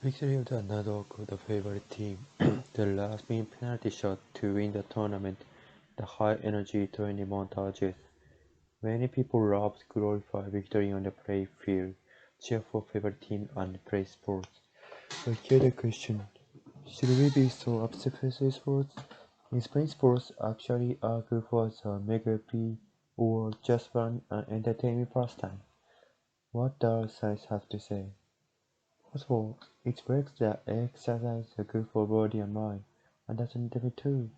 Victory of the underdog of the favorite team. The last-minute penalty shot to win the tournament. The high-energy training montages. Many people love to glorify victory on the play field, cheer for favorite team, and play sports. But here's the question: should we be so obsessed with sports? Is playing sports actually a good for the mega P or just fun and entertainment pastime? What does science have to say? First of all, it breaks that exercise is good for body and mind, and that's definitely true.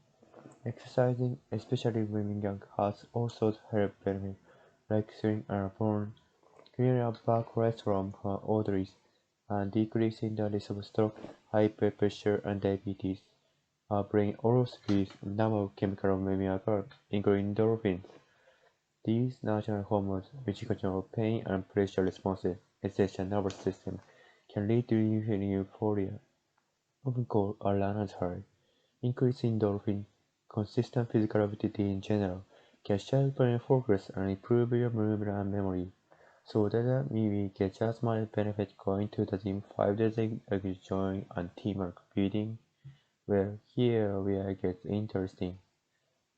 Exercising, especially when young, has all sorts of health benefits, like swimming airborne, clearing up back cholesterol from arteries, and decreasing the risk of stroke, high blood pressure, and diabetes. Our brain also releases a number of chemical molecules, including endorphins. These natural hormones, which control pain and pleasure responses in the central nervous system, can lead to euphoria, often called a runner's high. Increased endorphin, consistent physical activity in general, can sharpen focus and improve your movement and memory. So does mean we get just much benefit going to the gym 5 days a week join and team are competing? Well, here where it gets interesting.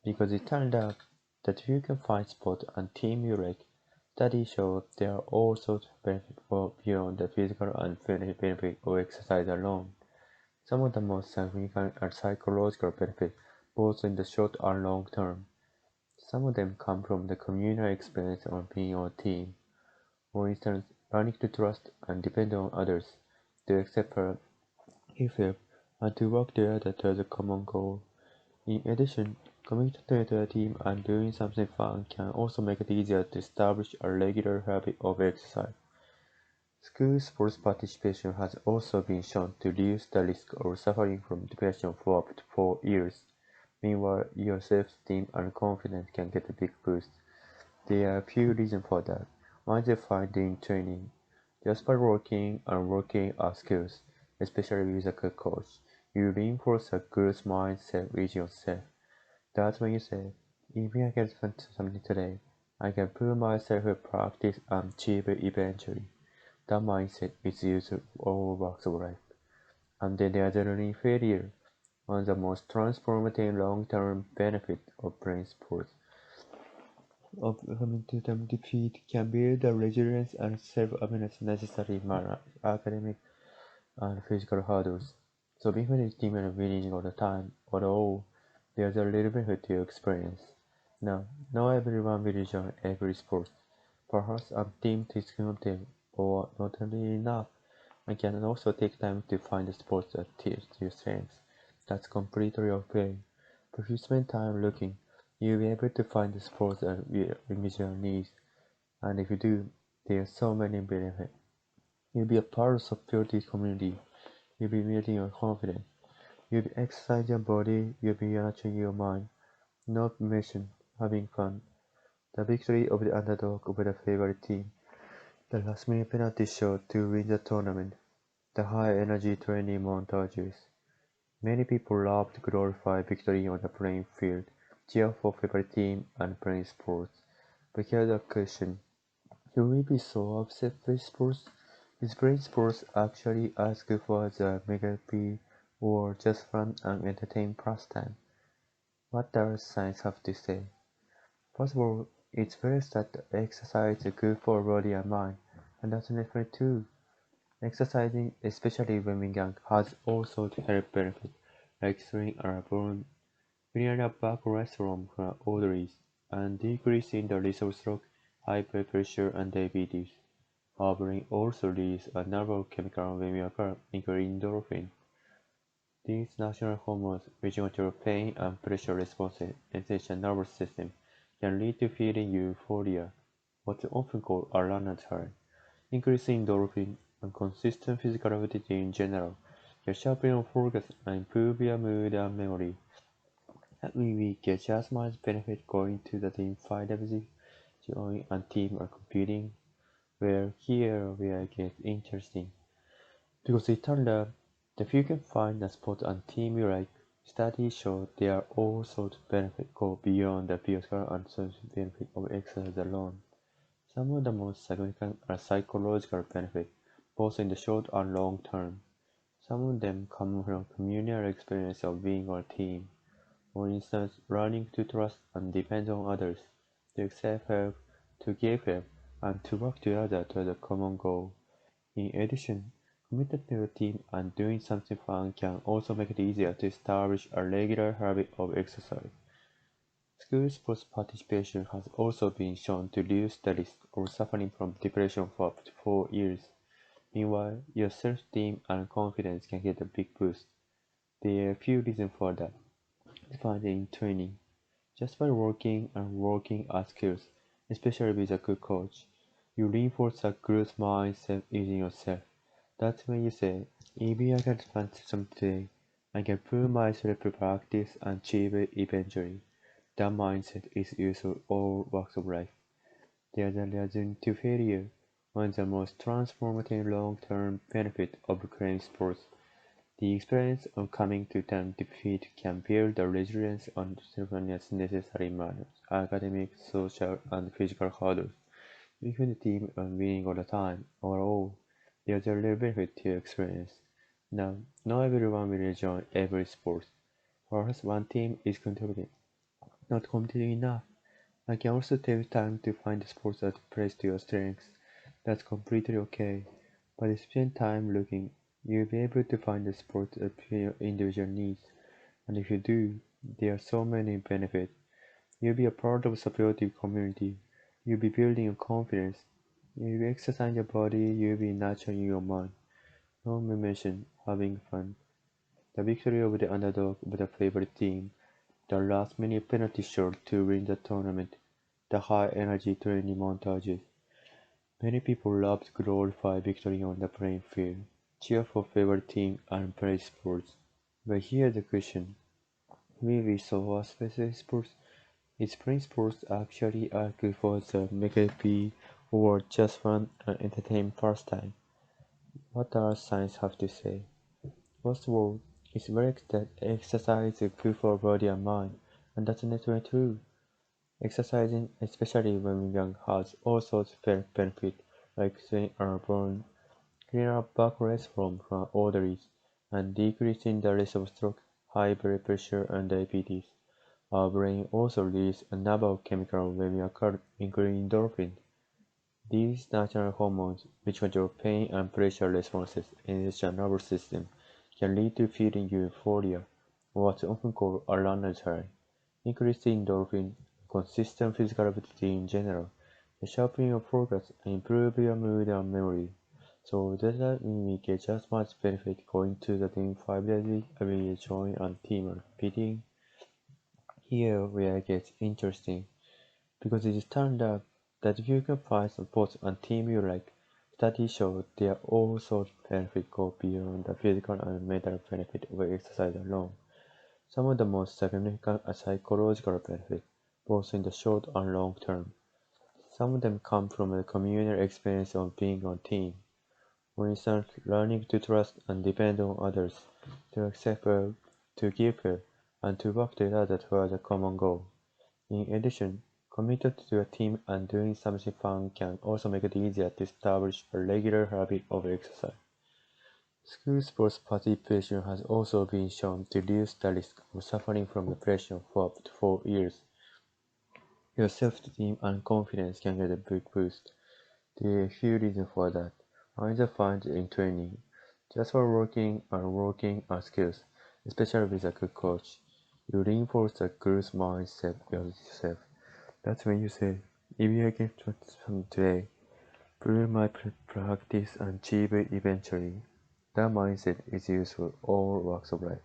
Because it turned out that if you can find sport and team you like, studies show there are all sorts of benefits beyond the physical and financial benefit of exercise alone. Some of the most significant are psychological benefits, both in the short and long term. Some of them come from the communal experience of being on a team. For instance, learning to trust and depend on others, to accept help, and to work together towards a common goal. In addition, committing to a team and doing something fun can also make it easier to establish a regular habit of exercise. School sports participation has also been shown to reduce the risk of suffering from depression for up to 4 years. Meanwhile, your self-esteem and confidence can get a big boost. There are a few reasons for that. One is the find in training. Just by working our skills, especially with a good coach, you reinforce a growth mindset with yourself. That's when you say, if I can spend something today, I can put myself in practice and achieve it eventually. That mindset is used in all walks of life. And then there's learning failure, one of the most transformative long-term benefits of playing sports. Of coming to them defeat can build the resilience and self-awareness necessary in academic and physical hurdles. So even if team are winning all the time, although there's a little bit to experience. Now, not everyone will join every sport. Perhaps a team is cumulative or not really enough, and can also take time to find the sports that teach your strengths. That's completely okay. But if you spend time looking, you'll be able to find the sports that will meet your needs. And if you do, there are so many benefits. You'll be a part of a supportive community. You'll be building your confidence. You'll be exercising your body. You'll be nurturing your mind. Not mission, having fun. The victory of the underdog over the favorite team. The last-minute penalty shot to win the tournament. The high-energy training montages. Many people love to glorify victory on the playing field, cheer for favorite team, and play sports. But here's the question: should we be so obsessed with sports? Is playing sports actually as good for the mega P or just fun and entertaining pastime? What does science have to say? First of all, it's very that exercise is good for body and mind, and that's definitely true. Exercising, especially when we're young, has also health benefits like slowing our bone, clearing up bad cholesterol from arteries, and decreasing the risk of stroke, high blood pressure, and diabetes. Our brain also releases a number of chemicals when we are calm, including endorphins. These natural hormones, which control pain and pleasure responses in the central nervous system, can lead to feeling euphoria, what's often called a runner's high. Increasing endorphin and consistent physical activity in general can sharpen your focus and improve your mood and memory. That means we get just much benefit going to the team 5 days join and team are competing. Where here where it gets interesting. Because it turned out that if you can find a sport and team you like, studies show there are all sorts of benefits go beyond the physical and social benefit of exercise alone. Some of the most significant are psychological benefits, both in the short and long term. Some of them come from communal experience of being on a team. For instance, learning to trust and depend on others, to accept help, to give help, and to work together toward a common goal. In addition, committed to a team and doing something fun can also make it easier to establish a regular habit of exercise. School sports participation has also been shown to reduce the risk of suffering from depression for up to 4 years. Meanwhile, your self-esteem and confidence can get a big boost. There are a few reasons for that. Find in training. Just by working and working at skills, especially with a good coach, you reinforce a growth mindset using yourself. That's when you say, maybe I can spend some today. I can prove myself to practice and achieve it eventually. That mindset is useful all walks of life. There's a reason to failure. One of the most transformative long-term benefits of playing sports. The experience of coming to term defeat can build the resilience and self-awareness necessary in academic, social, and physical hurdles. Even the team are winning all the time, overall, there's a real benefit to your experience. Now, not everyone will join every sport. Perhaps one team is contributing, not competing enough. I can also take time to find the sports that plays to your strengths. That's completely okay. But if you spend time looking, you'll be able to find the sport that fit your individual needs. And if you do, there are so many benefits. You'll be a part of a supportive community. You'll be building your confidence. You'll be exercising your body. You'll be nurturing your mind. Not to mention having fun. The victory over the underdog of the favorite team. The last minute penalty shot to win the tournament. The high energy training montages. Many people love to glorify victory on the playing field, cheer for favorite team, and praise sports. But here's the question: will we solve a specific sports? Is playing sports actually a good for the McAfee or just fun and entertainment pastime? What does science have to say? First of all, it's very that exercise is good for body and mind, and that's naturally true. Exercising, especially when young, has all sorts of benefits like staying airborne, clearing up backwards from arteries, and decreasing the risk of stroke, high blood pressure, and diabetes. Our brain also releases a number of chemicals when we are cold, including endorphins. These natural hormones, which control pain and pressure responses in the nervous system, can lead to feeling euphoria, or what's often called a runner's high. Increasing endorphin, consistent physical activity in general, can sharpen your focus and improve your mood and memory. So does that mean we get just much benefit going to the gym 5 days a week when we join a team and competing? Here where it gets interesting, because it is turned out that if you can find some sports and team you like, studies show there are also benefits go beyond the physical and mental benefit of exercise alone. Some of the most significant are psychological benefits, both in the short and long term. Some of them come from the communal experience of being on team. For instance, learning to trust and depend on others, to accept help, to give help, and to work together toward a common goal. In addition, committed to a team and doing something fun can also make it easier to establish a regular habit of exercise. School sports participation has also been shown to reduce the risk of suffering from depression for up to 4 years. Your self-esteem and confidence can get a big boost. There are a few reasons for that. Either find in training, just for working on skills, especially with a good coach. You reinforce the growth mindset yourself. That's when you say, if I can try some today, prove my practice and achieve it eventually. That mindset is useful all walks of life.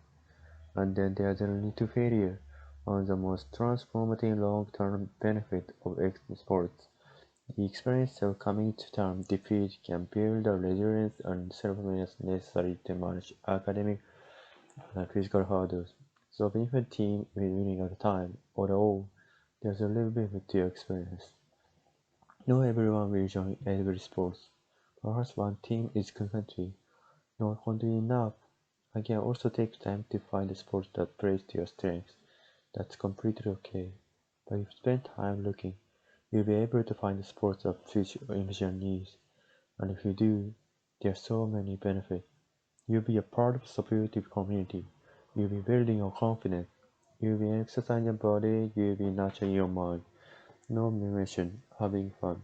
And then there's a lead to failure, one of the most transformative long-term benefits of sports. The experience of coming to term defeat can build the resilience and self-awareness necessary to manage academic and physical hurdles. So being a team is winning at the time, overall, there's a little bit to experience. Not everyone will join every sport. Perhaps one team is competitive, not only enough. I can also take time to find a sport that plays to your strengths. That's completely okay. But if you spend time looking, you'll be able to find the sports that fit your individual needs. And if you do, there are so many benefits. You'll be a part of a supportive community. You'll be building your confidence. You'll be exercising your body. You'll be nurturing your mind. No mission, having fun.